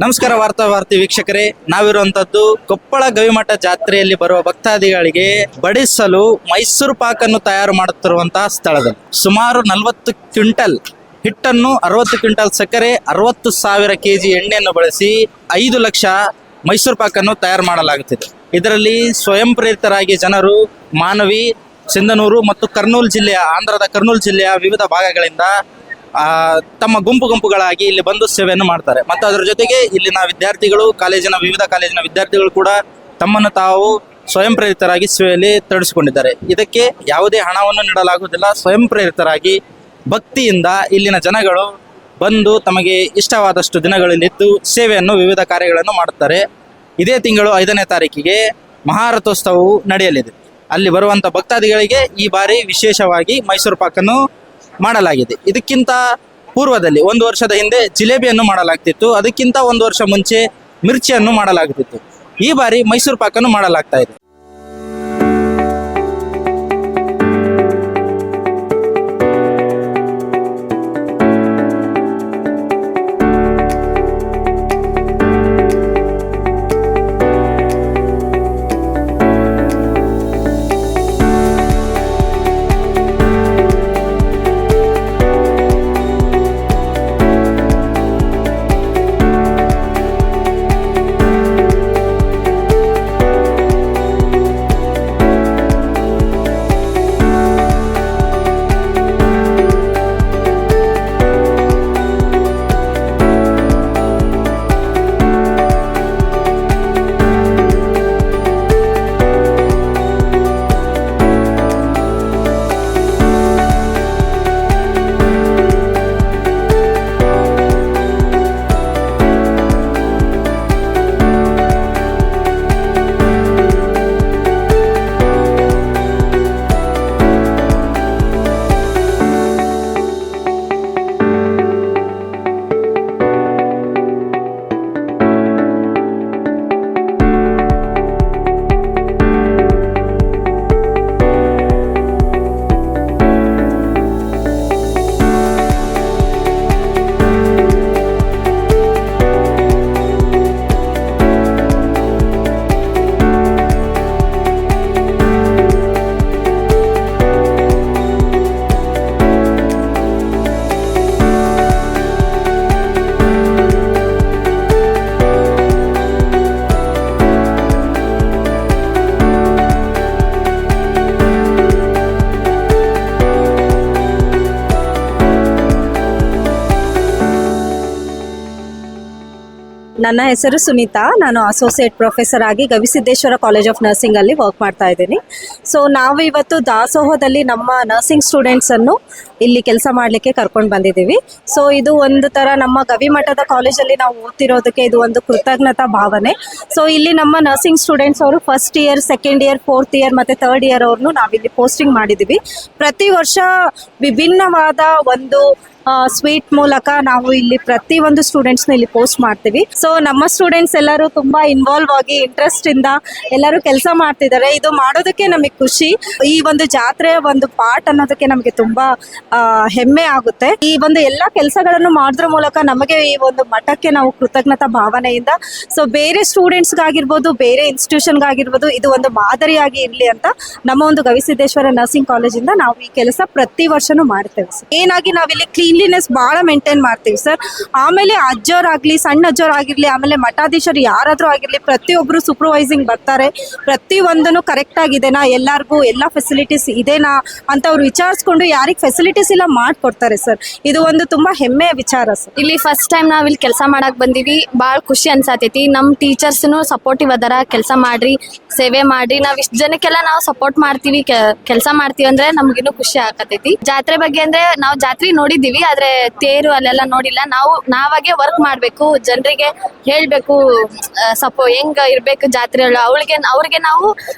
ನಮಸ್ಕಾರ ವಾರ್ತಾವಾರ್ತಿ ವೀಕ್ಷಕರೇ, ನಾವಿರುವಂತದ್ದು ಕೊಪ್ಪಳ ಗವಿಮಠ ಜಾತ್ರೆಯಲ್ಲಿ ಬರುವ ಭಕ್ತಾದಿಗಳಿಗೆ ಬಡಿಸಲು ಮೈಸೂರು ಪಾಕನ್ನು ತಯಾರು ಮಾಡುತ್ತಿರುವಂತಹ ಸ್ಥಳದಲ್ಲಿ ಸುಮಾರು 40 ಕ್ವಿಂಟಲ್ ಹಿಟ್ಟನ್ನು, 60 ಕ್ವಿಂಟಲ್ ಸಕ್ಕರೆ, 60,000 ಕೆಜಿ ಎಣ್ಣೆಯನ್ನು ಬಳಸಿ 5 ಲಕ್ಷ ಮೈಸೂರು ಪಾಕನ್ನು ತಯಾರು ಮಾಡಲಾಗುತ್ತಿದೆ. ಇದರಲ್ಲಿ ಸ್ವಯಂ ಪ್ರೇರಿತರಾಗಿ ಜನರು ಮಾನವಿ, ಸಿಂಧನೂರು ಮತ್ತು ಕರ್ನೂಲ್ ಜಿಲ್ಲೆಯ ಆಂಧ್ರದ ಕರ್ನೂಲ್ ಜಿಲ್ಲೆಯ ವಿವಿಧ ಭಾಗಗಳಿಂದ ತಮ್ಮ ಗುಂಪುಗಳಾಗಿ ಇಲ್ಲಿ ಬಂದು ಸೇವೆಯನ್ನು ಮಾಡ್ತಾರೆ. ಮತ್ತು ಅದರ ಜೊತೆಗೆ ಇಲ್ಲಿನ ವಿದ್ಯಾರ್ಥಿಗಳು, ವಿವಿಧ ಕಾಲೇಜಿನ ವಿದ್ಯಾರ್ಥಿಗಳು ಕೂಡ ತಮ್ಮನ್ನು ತಾವು ಸ್ವಯಂ ಪ್ರೇರಿತರಾಗಿ ಸೇವೆಯಲ್ಲಿ ತೊಡಗಿಸಿಕೊಂಡಿದ್ದಾರೆ. ಇದಕ್ಕೆ ಯಾವುದೇ ಹಣವನ್ನು ನೀಡಲಾಗುವುದಿಲ್ಲ. ಸ್ವಯಂ ಪ್ರೇರಿತರಾಗಿ ಭಕ್ತಿಯಿಂದ ಇಲ್ಲಿನ ಜನಗಳು ಬಂದು ತಮಗೆ ಇಷ್ಟವಾದಷ್ಟು ದಿನಗಳಲ್ಲಿದ್ದು ಸೇವೆಯನ್ನು, ವಿವಿಧ ಕಾರ್ಯಗಳನ್ನು ಮಾಡುತ್ತಾರೆ. ಇದೇ ತಿಂಗಳು 5ನೇ ತಾರೀಕಿಗೆ ಮಹಾರಥೋತ್ಸವವು ನಡೆಯಲಿದೆ. ಅಲ್ಲಿ ಬರುವಂಥ ಭಕ್ತಾದಿಗಳಿಗೆ ಈ ಬಾರಿ ವಿಶೇಷವಾಗಿ ಮೈಸೂರು ಪಾಕನ್ನು ಮಾಡಲಾಗಿದೆ. ಇದಕ್ಕಿಂತ ಪೂರ್ವದಲ್ಲಿ 1 ವರ್ಷದ ಹಿಂದೆ ಜಿಲೇಬಿಯನ್ನು ಮಾಡಲಾಗ್ತಿತ್ತು. ಅದಕ್ಕಿಂತ 1 ವರ್ಷ ಮುಂಚೆ ಮಿರ್ಚಿಯನ್ನು ಮಾಡಲಾಗುತ್ತಿತ್ತು. ಈ ಬಾರಿ ಮೈಸೂರು ಪಾಕನ್ನು ಮಾಡಲಾಗ್ತಾ ಇದೆ. ನನ್ನ ಹೆಸರು ಸುನೀತಾ. ನಾನು ಅಸೋಸಿಯೇಟ್ ಪ್ರೊಫೆಸರ್ ಆಗಿ ಗವಿಸಿದ್ದೇಶ್ವರ ಕಾಲೇಜ್ ಆಫ್ ನರ್ಸಿಂಗ್ ಅಲ್ಲಿ ವರ್ಕ್ ಮಾಡ್ತಾ ಇದ್ದೀನಿ. ಸೊ ನಾವು ಇವತ್ತು ದಾಸೋಹದಲ್ಲಿ ನಮ್ಮ ನರ್ಸಿಂಗ್ ಸ್ಟೂಡೆಂಟ್ಸನ್ನು ಇಲ್ಲಿ ಕೆಲಸ ಮಾಡಲಿಕ್ಕೆ ಕರ್ಕೊಂಡು ಬಂದಿದ್ದೀವಿ. ಸೊ ಇದು ಒಂದು ಥರ ನಮ್ಮ ಗವಿಮಠದ ಕಾಲೇಜಲ್ಲಿ ನಾವು ಓದ್ತಿರೋದಕ್ಕೆ ಇದು ಒಂದು ಕೃತಜ್ಞತಾ ಭಾವನೆ. ಸೊ ಇಲ್ಲಿ ನಮ್ಮ ನರ್ಸಿಂಗ್ ಸ್ಟೂಡೆಂಟ್ಸ್ ಅವರು 1st year, 2nd year, 4th year ಮತ್ತು 3rd ಇಯರ್ ಅವ್ರನ್ನು ನಾವಿಲ್ಲಿ ಪೋಸ್ಟಿಂಗ್ ಮಾಡಿದ್ದೀವಿ. ಪ್ರತಿ ವರ್ಷ ವಿಭಿನ್ನವಾದ ಒಂದು ಸ್ವೀಟ್ ಮೂಲಕ ನಾವು ಇಲ್ಲಿ ಪ್ರತಿ ಒಂದು ಸ್ಟೂಡೆಂಟ್ಸ್ನ ಇಲ್ಲಿ ಪೋಸ್ಟ್ ಮಾಡ್ತೀವಿ. ಸೊ ನಮ್ಮ ಸ್ಟೂಡೆಂಟ್ಸ್ ಎಲ್ಲರೂ ತುಂಬಾ ಇನ್ವಾಲ್ವ್ ಆಗಿ ಇಂಟ್ರೆಸ್ಟ್ ಇಂದ ಎಲ್ಲರೂ ಕೆಲಸ ಮಾಡ್ತಿದ್ದಾರೆ. ಇದು ಮಾಡೋದಕ್ಕೆ ನಮಗೆ ಖುಷಿ. ಈ ಒಂದು ಜಾತ್ರೆಯ ಒಂದು ಪಾರ್ಟ್ ಅನ್ನೋದಕ್ಕೆ ನಮಗೆ ತುಂಬಾ ಹೆಮ್ಮೆ ಆಗುತ್ತೆ. ಈ ಒಂದು ಎಲ್ಲ ಕೆಲಸಗಳನ್ನು ಮಾಡೋದ್ರ ಮೂಲಕ ನಮಗೆ ಈ ಒಂದು ಮಠಕ್ಕೆ ನಾವು ಕೃತಜ್ಞತಾ ಭಾವನೆಯಿಂದ ಸೊ ಬೇರೆ ಸ್ಟೂಡೆಂಟ್ಸ್ಗಾಗಿರ್ಬೋದು, ಬೇರೆ ಇನ್ಸ್ಟಿಟ್ಯೂಷನ್ಗಾಗಿರ್ಬೋದು ಇದು ಒಂದು ಮಾದರಿಯಾಗಿ ಇರಲಿ ಅಂತ ನಮ್ಮ ಒಂದು ಗವಿಸಿದ್ದೇಶ್ವರ ನರ್ಸಿಂಗ್ ಕಾಲೇಜಿಂದ ನಾವು ಈ ಕೆಲಸ ಪ್ರತಿ ವರ್ಷನೂ ಮಾಡ್ತೇವೆ ಸರ್. ಏನಾಗಿ ನಾವಿಲ್ಲಿ ಕ್ಲೀನ್ಲಿನೆಸ್ ಬಹಳ ಮೇಂಟೈನ್ ಮಾಡ್ತೀವಿ ಸರ್. ಆಮೇಲೆ ಅಜ್ಜೋರಾಗ್ಲಿ, ಸಣ್ಣ ಅಜ್ಜೋರಾಗಿರ್ಲಿ, ಆಮೇಲೆ ಮಠಾಧೀಶರು ಯಾರಾದ್ರೂ ಆಗಿರ್ಲಿ, ಪ್ರತಿಯೊಬ್ರು ಸೂಪರ್ವೈಸಿಂಗ್ ಬರ್ತಾರೆ. ಪ್ರತಿ ಒಂದನ್ನು ಕರೆಕ್ಟ್ ಆಗಿದೆನಾ, ಎಲ್ಲರಿಗೂ ಎಲ್ಲ ಫೆಸಿಲಿಟೀಸ್ ಇದೆನಾ ಅಂತ ಅವ್ರು ವಿಚಾರಿಸ್ಕೊಂಡು ಯಾರಿಗೆ ಫೆಸಿಲಿಟೀಸ್ ಇಲ್ಲ ಮಾಡ್ಕೊಡ್ತಾರೆ ಸರ್. ಇದು ಒಂದು ತುಂಬಾ ಹೆಮ್ಮೆಯ ವಿಚಾರ ಸರ್. ಇಲ್ಲಿ ಫಸ್ಟ್ ಟೈಮ್ ನಾವ್ ಇಲ್ಲಿ ಕೆಲಸ ಮಾಡಕ್ ಬಂದಿವಿ. ಭಾಳ ಖುಷಿ ಅನ್ಸತೈತಿ. ನಮ್ ಟೀಚರ್ಸ್ನು ಸಪೋರ್ಟಿವ್ ಅದರ. ಕೆಲಸ ಮಾಡ್ರಿ, ಸೇವೆ ಮಾಡ್ರಿ. ನಾವ್ ಇಷ್ಟ ಜನಕ್ಕೆಲ್ಲ ನಾವು ಸಪೋರ್ಟ್ ಮಾಡ್ತೀವಿ, ಕೆಲಸ ಮಾಡ್ತೀವಿ ಅಂದ್ರೆ ನಮ್ಗಿನ್ನೂ ಖುಷಿ ಆಗತೈತಿ. ಜಾತ್ರೆ ಬಗ್ಗೆ ಅಂದ್ರೆ ನಾವು ಜಾತ್ರೆ ನೋಡಿದೀವಿ, ಆದ್ರೆ ತೇರು ಅಲ್ಲೆಲ್ಲ ನೋಡಿಲ್ಲ. ನಾವಾಗೆ ವರ್ಕ್ ಮಾಡ್ಬೇಕು, ಜನರಿಗೆ ಹೇಳ್ಬೇಕು ಹೆಂಗ ಇರ್ಬೇಕು ಜಾತ್ರೆ, ಅವ್ರಿಗೆ ನಾವು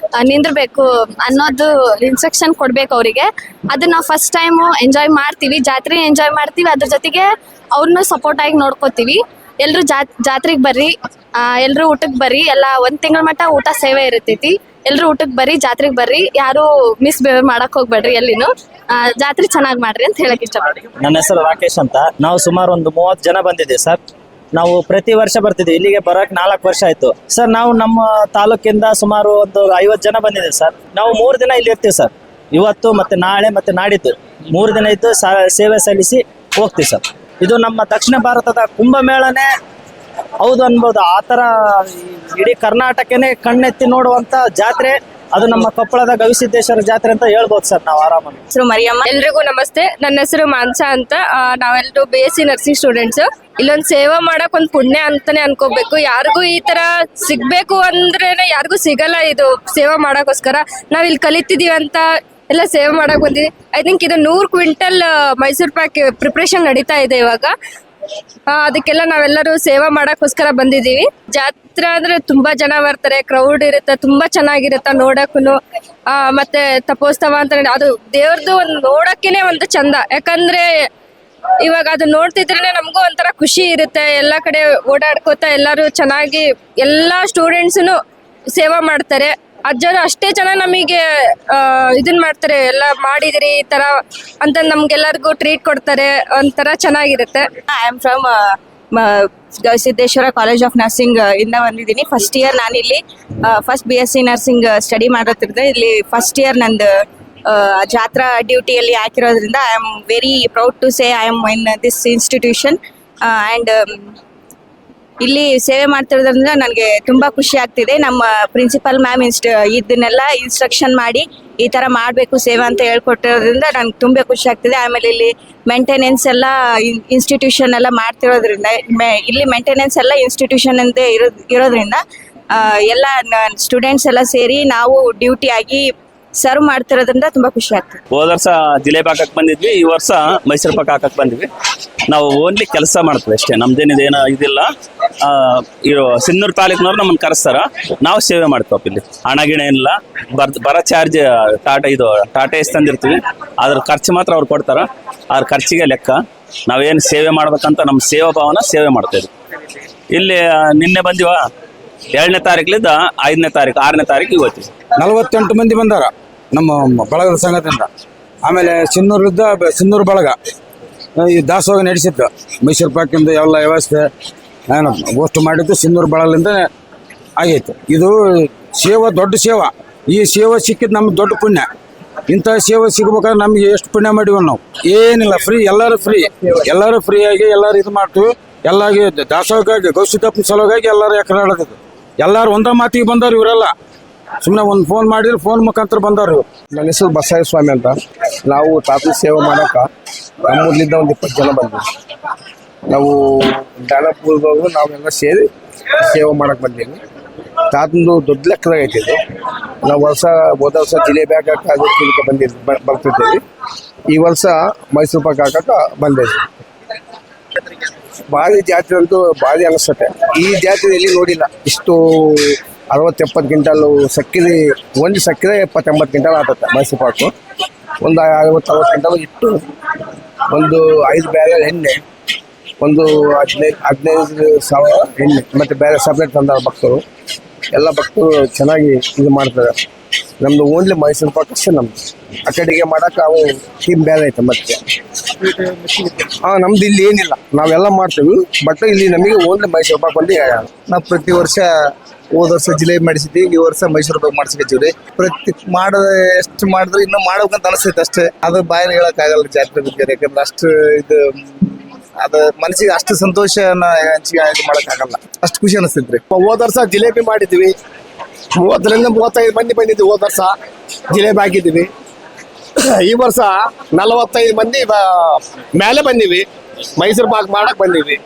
ನಿಂದಿರ್ಬೇಕು ಅನ್ನೋದು ಇನ್ಸ್ಟ್ರಕ್ಷನ್ ಕೊಡ್ಬೇಕು ಅವರಿಗೆ. ಅದನ್ನ ನಾವು ಫಸ್ಟ್ ಟೈಮ್ ಎಂಜಾಯ್ ಮಾಡ್ತೀವಿ, ಜಾತ್ರೆ ಎಂಜಾಯ್ ಮಾಡ್ತೀವಿ. ಅದ್ರ ಜೊತೆಗೆ ಅವ್ರನ್ನ ಸಪೋರ್ಟ್ ಆಗಿ ನೋಡ್ಕೋತೀವಿ. ಎಲ್ರು ಜಾತ್ರೆಗೆ ಬರ್ರಿ, ಎಲ್ರು ಊಟಕ್ಕೆ ಬರ್ರಿ. ಎಲ್ಲ 1 ತಿಂಗಳ ಮಟ್ಟ ಊಟ ಸೇವೆ ಇರ್ತೈತಿ. ಎಲ್ರು ಊಟಕ್ಕೆ ಬರ್ರಿ, ಜಾತ್ರೆಗೆ ಬರ್ರಿ. ಯಾರು ಮಿಸ್ಬಿಹೇವ್ ಮಾಡಕ್ ಹೋಗ್ಬೇಡ್ರಿ. ಎಲ್ಲಿನು ಜಾತ್ರೆ ಚೆನ್ನಾಗಿ ಮಾಡ್ರಿ ಅಂತ ಹೇಳಕ್ ಇಷ್ಟಪಡ್ತೀನಿ. ನನ್ನ ಹೆಸರು ರಾಕೇಶ್ ಅಂತ. ನಾವು ಸುಮಾರು ಒಂದು 30 ಜನ ಬಂದಿದ್ದೀವಿ ಸರ್. ನಾವು ಪ್ರತಿ ವರ್ಷ ಬರ್ತಿದ್ವಿ. ಇಲ್ಲಿಗೆ ಬರೋಕೆ 4 ವರ್ಷ ಆಯ್ತು ಸರ್. ನಾವು ನಮ್ಮ ತಾಲೂಕಿಂದ ಸುಮಾರು ಒಂದು 50 ಜನ ಬಂದಿದ್ದೀವಿ ಸರ್. ನಾವು 3 ದಿನ ಇಲ್ಲಿ ಇರ್ತೀವಿ ಸರ್. ಇವತ್ತು ಮತ್ತೆ ನಾಳೆ ಮತ್ತೆ ನಾಡಿದ್ದು 3 ದಿನ ಇದ್ದು ಸೇವೆ ಸಲ್ಲಿಸಿ ಹೋಗ್ತೀವಿ ಸರ್. ಇದು ನಮ್ಮ ದಕ್ಷಿಣ ಭಾರತದ ಕುಂಭಮೇಳನೇ ಹೌದು ಅನ್ಬೋದು. ಆ ಥರ ಇಡೀ ಕರ್ನಾಟಕನೇ ಕಣ್ಣೆತ್ತಿ ನೋಡುವಂತ ಜಾತ್ರೆ ಅದು ನಮ್ಮ ಕೊಪ್ಪಳದ ಗವಿಸಿದ್ದೇಶ್ವರ ಜಾತ್ರೆ ಅಂತ ಹೇಳ್ಬೋದು ಸರ್. ನಾವು ಆರಾಮಾಗಿ. ಹೆಸರು ಮರಿಯಮ್ಮ. ಎಲ್ರಿಗೂ ನಮಸ್ತೆ. ನನ್ನ ಹೆಸರು ಮಾನ್ಸಾ ಅಂತ. ನಾವೆಲ್ಲರೂ BSc ನರ್ಸಿಂಗ್ ಸ್ಟೂಡೆಂಟ್ಸ್. ಇಲ್ಲೊಂದು ಸೇವಾ ಮಾಡಕ್ ಒಂದು ಪುಣ್ಯ ಅಂತಾನೆ ಅನ್ಕೋಬೇಕು. ಯಾರಿಗೂ ಈ ತರ ಸಿಗ್ಬೇಕು ಅಂದ್ರೆ ಯಾರಿಗೂ ಸಿಗಲ್ಲ. ಇದು ಸೇವಾ ಮಾಡಕ್ಕೋಸ್ಕರ ನಾವ್ ಇಲ್ಲಿ ಕಲಿತಿದೀವಿ ಅಂತ ಎಲ್ಲ ಸೇವೆ ಮಾಡಕ್ ಬಂದಿದ್ವಿ. ಐ ಥಿಂಕ್ ಇದು 100 ಕ್ವಿಂಟಲ್ ಮೈಸೂರು ಪಾಕ್ ಪ್ರಿಪ್ರೇಷನ್ ನಡೀತಾ ಇದೆ ಇವಾಗ. ಅದಕ್ಕೆಲ್ಲ ನಾವೆಲ್ಲರೂ ಸೇವಾ ಮಾಡಕ್ಕೋಸ್ಕರ ಬಂದಿದೀವಿ. ಜಾತ್ರೆ ಅಂದ್ರೆ ತುಂಬಾ ಜನ ಬರ್ತಾರೆ, ಕ್ರೌಡ್ ಇರುತ್ತೆ, ತುಂಬಾ ಚೆನ್ನಾಗಿರುತ್ತೆ ನೋಡಕ್ಕೂ. ಮತ್ತೆ ತಪೋತ್ಸವ ಅಂತ ಅದು ದೇವ್ರದ್ದು ಒಂದು ನೋಡಕ್ಕೇನೆ ಒಂದು ಚಂದ. ಯಾಕಂದ್ರೆ ಇವಾಗ ಅದು ನೋಡ್ತಿದ್ರೆ ನಮಗೂ ಒಂಥರ ಖುಷಿ ಇರುತ್ತೆ. ಎಲ್ಲ ಕಡೆ ಓಡಾಡ್ಕೋತಾ ಎಲ್ಲರೂ ಚೆನ್ನಾಗಿ ಎಲ್ಲಾ ಸ್ಟೂಡೆಂಟ್ಸ್ನು ಸೇವಾ ಮಾಡ್ತಾರೆ. ಅಜ್ಜರು ಅಷ್ಟೇ ಜನ ನಮಗೆ ಇದನ್ ಮಾಡ್ತಾರೆ, ಎಲ್ಲ ಮಾಡಿದಿರಿ ಈ ತರ ಅಂತ ನಮ್ಗೆಲ್ಲರಿಗೂ ಟ್ರೀಟ್ ಕೊಡ್ತಾರೆ. ಒಂಥರ ಚೆನ್ನಾಗಿರುತ್ತೆ. I am from Gavisiddeshwara college of nursing ಇಂದ ಬಂದಿದ್ದೀನಿ. ಫಸ್ಟ್ ಇಯರ್ ನಾನಿಲ್ಲಿ ಫಸ್ಟ್ BSc ನರ್ಸಿಂಗ್ ಸ್ಟಡಿ ಮಾಡೋದ್ರಿಂದ ಇಲ್ಲಿ ಫಸ್ಟ್ ಇಯರ್ ನಂದು ಜಾತ್ರಾ ಡ್ಯೂಟಿಯಲ್ಲಿ ಹಾಕಿರೋದ್ರಿಂದ I am very proud to say I am in this institution. And ಇಲ್ಲಿ ಸೇವೆ ಮಾಡ್ತಿರೋದ್ರಿಂದ ನನಗೆ ತುಂಬಾ ಖುಷಿ ಆಗ್ತಿದೆ. ನಮ್ಮ ಪ್ರಿನ್ಸಿಪಲ್ ಮ್ಯಾಮ್ ಇದನ್ನೆಲ್ಲ ಇನ್ಸ್ಟ್ರಕ್ಷನ್ ಮಾಡಿ ಈ ತರ ಮಾಡಬೇಕು ಸೇವೆ ಅಂತ ಹೇಳ್ಕೊಟ್ಟಿರೋದ್ರಿಂದ ನನಗೆ ತುಂಬಾ ಖುಷಿ ಆಗ್ತಿದೆ. ಆಮೇಲೆ ಇಲ್ಲಿ ಮೇಂಟೆನೆನ್ಸ್ ಎಲ್ಲ ಇನ್ಸ್ಟಿಟ್ಯೂಷನ್ ಎಲ್ಲ ಮಾಡ್ತಿರೋದ್ರಿಂದ ಇಲ್ಲಿ ಮೇಂಟೆನೆನ್ಸ್ ಎಲ್ಲ ಇನ್ಸ್ಟಿಟ್ಯೂಷನ್ ಅಂತ ಇರೋದ್ರಿಂದ ಎಲ್ಲ ಸ್ಟೂಡೆಂಟ್ಸ್ ಎಲ್ಲ ಸೇರಿ ನಾವು ಡ್ಯೂಟಿ ಆಗಿ ಸರ್ವ್ ಮಾಡ್ತಿರೋದ್ರಿಂದ ತುಂಬಾ ಖುಷಿ ಆಗ್ತದೆ. ಹೋದ ವರ್ಷ ಜಿಲೇಬಿ ಹಾಕಕ್ ಬಂದಿದ್ವಿ, ಈ ವರ್ಷ ಮೈಸೂರು ಪಾಕ್ ಹಾಕಕ್ ಬಂದಿದ್ವಿ. ನಾವು ಓನ್ಲಿ ಕೆಲಸ ಮಾಡ್ತೀವಿ ಅಷ್ಟೇ, ನಮ್ದೇನಿದೇನೋ ಇದಿಲ್ಲ. ಸಿನ್ನೂರು ತಾಲೂಕಿನವ್ರು ನಮ್ಮನ್ನು ಕರೆಸ್ತಾರ, ನಾವು ಸೇವೆ ಮಾಡ್ತೀವಿ. ಇಲ್ಲಿ ಹಣ ಗಿಣ ಏನಿಲ್ಲ, ಬರ ಚಾರ್ಜ್ ಟಾಟಾ ಎಸ್ ತಂದಿರ್ತೀವಿ, ಅದ್ರ ಖರ್ಚು ಮಾತ್ರ ಅವ್ರು ಕೊಡ್ತಾರ. ಅದ್ರ ಖರ್ಚಿಗೆ ಲೆಕ್ಕ ನಾವೇನು ಸೇವೆ ಮಾಡ್ಬೇಕಂತ ನಮ್ಮ ಸೇವಾ ಭಾವನ ಸೇವೆ ಮಾಡ್ತೇವೆ. ಇಲ್ಲಿ ನಿನ್ನೆ ಬಂದಿವ 2ನೇ ತಾರೀಕಿನಿಂದ 5ನೇ ತಾರೀಕು 6ನೇ ತಾರೀಕು ಇವತ್ತಿಗೆ 48 ಮಂದಿ ಬಂದಾರ ನಮ್ಮ ಬಳಗದ ಸಂಘದಿಂದ. ಆಮೇಲೆ ಸಿನ್ನೂರು ಬಳಗ ಈ ದಾಸೋಹ ನಡೆಸಿದ್ದು ಮೈಸೂರು ಪಾಕಿಂದ ಎಲ್ಲ ವ್ಯವಸ್ಥೆ ಏನು ಗೋಷ್ಠಿ ಮಾಡಿದ್ದು ಸಿನ್ನೂರು ಬಳಗದಿಂದ ಆಗೈತೆ. ಇದು ಸೇವಾ ದೊಡ್ಡ ಸೇವಾ. ಈ ಸೇವೆ ಸಿಕ್ಕಿದ್ದು ನಮ್ಗೆ ದೊಡ್ಡ ಪುಣ್ಯ. ಇಂಥ ಸೇವೆ ಸಿಗ್ಬೇಕಾದ್ರೆ ನಮ್ಗೆ ಎಷ್ಟು ಪುಣ್ಯ ಮಾಡಿವ ನಾವು. ಏನಿಲ್ಲ, ಫ್ರೀ, ಎಲ್ಲರೂ ಫ್ರೀಯಾಗಿ ಎಲ್ಲರೂ ಇದು ಮಾಡ್ತೀವಿ. ಎಲ್ಲಾಗಿ ದಾಸೋಹಕ್ಕಾಗಿ ಗೌಸಿದ್ದಪ್ಪನ ಸಲುವಾಗಿ ಎಲ್ಲರೂ ಎಕರೆ ಆಡೋದು. ಎಲ್ಲಾರು ಒಂದ ಮಾತಿಗೆ ಬಂದವ್ರು. ಇವರೆಲ್ಲ ಸುಮ್ಮನೆ ಒಂದು ಫೋನ್ ಮಾಡಿದ್ರೆ ಫೋನ್ ಮುಖಾಂತರ ಬಂದವ್ರು. ನನ್ನ ಹೆಸರು ಬಸಯ್ಯ ಸ್ವಾಮಿ ಅಂತ. ನಾವು ತಾತನ ಸೇವೆ ಮಾಡಕ ನಮ್ಮೂರ್ಲಿಂದ ಒಂದು 20 ಜನ ಬಂದ್ವಿ. ನಾವು ದಾನಪುರದವರು ನಾವೆಲ್ಲ ಸೇರಿ ಸೇವೆ ಮಾಡಕ್ ಬಂದೀವಿ. ತಾತಂದು ದೊಡ್ಡ ಲೆಕ್ಕದಾಗ ಐತಿದ್ದು. ನಾವು ಹೋದ ವರ್ಷ ಜಿಲೇಬಿ ಹಾಕಕ್ಕೆ ಅದಕ್ಕೆ ಬರ್ತಿದ್ದೀವಿ. ಈ ವರ್ಷ ಮೈಸೂರು ಪಾಕ್ ಹಾಕಕ್ಕ ಬಂದಿದ್ವಿ. ಭಾರಿ ಜಾತ್ರೆ ಅಂತೂ ಭಾರಿ ಅನಿಸುತ್ತೆ. ಈ ಜಾತ್ರೆ ಎಲ್ಲಿ ನೋಡಿಲ್ಲ. ಇಷ್ಟು 60-70 ಕ್ವಿಂಟಲ್ ಸಕ್ಕರೆ, ಒಂದು ಸಕ್ಕರೆ 70-80 ಕ್ವಿಂಟಲ್ ಆಗುತ್ತೆ ಮೈಸೂರು ಪಾಕು. ಒಂದು 50-60 ಕ್ವಿಂಟಲ್ ಇಟ್ಟು, ಒಂದು 5 ಬ್ಯಾರೆಲ್ ಎಣ್ಣೆ, ಒಂದು 15 ಸಾವಿರ ಎಣ್ಣೆ, ಮತ್ತೆ ಬೇರೆ ಸಪ್ರೇಟ್ ತಂದ ಭಕ್ತರು. ಎಲ್ಲ ಭಕ್ತರು ಚೆನ್ನಾಗಿ ಇದು ಮಾಡ್ತಾರೆ. ನಮ್ದು ಓನ್ಲಿ ಮೈಸೂರು ಪಾಕ್ ಅಷ್ಟೇ ನಮ್ದು. ಆ ಕಡೆಗೆ ಮಾಡಕ್ಕೆ ಅವು ಟೀಮ್ ಬೇರೆ ಐತೆ. ಮತ್ತೆ ನಮ್ದು ಇಲ್ಲಿ ಏನಿಲ್ಲ, ನಾವೆಲ್ಲ ಮಾಡ್ತೀವಿ. ಬಟ್ ಇಲ್ಲಿ ನಮಗೆ ಓನ್ಲಿ ಮೈಸೂರು ಪಾಕ್ ಬಂದು ನಾವು ಪ್ರತಿ ವರ್ಷ ಹೋದ ವರ್ಷ ಜಿಲೇಬಿ ಮಾಡಿಸಿದ್ವಿ, ಈ ವರ್ಷ ಮೈಸೂರು ಪಾಕ್ ಮಾಡಿಸ್ಕೊತೀವ್ರಿ. ಪ್ರತಿ ಎಷ್ಟು ಮಾಡಿದ್ರೆ ಇನ್ನೂ ಮಾಡ್ಬೇಕಂತ ಅನಿಸ್ತೈತೆ ಅಷ್ಟೇ. ಅದು ಬಾಯಲ್ಲಿ ಹೇಳಕ್ ಆಗಲ್ಲ ಜಾತ್ರೆ ಬಗ್ಗೆ. ಯಾಕಂದ್ರೆ ಅಷ್ಟು ಇದು ಅದು ಮನಸ್ಸಿಗೆ ಅಷ್ಟು ಸಂತೋಷನ ಹಂಚಿಗೆ ಇದು ಮಾಡಕ್ ಆಗಲ್ಲ. ಅಷ್ಟು ಖುಷಿ ಅನಿಸ್ತೈತ್ರಿ. ಹೋದ ವರ್ಷ ಜಿಲೇಬಿ ಮಾಡಿದ್ವಿ. 30-35 ಮಂದಿ ಬಂದಿದ್ವಿ. ಹೋದ ವರ್ಷ ಜಿಲೇಬಿ ಹಾಕಿದ್ವಿ. ಈ ವರ್ಷ 45 ಮಂದಿ ಮೇಲೆ ಬಂದಿವಿ. ಮೈಸೂರು ಪಾಕ್ ಮಾಡಕ್ ಬಂದಿವಿ.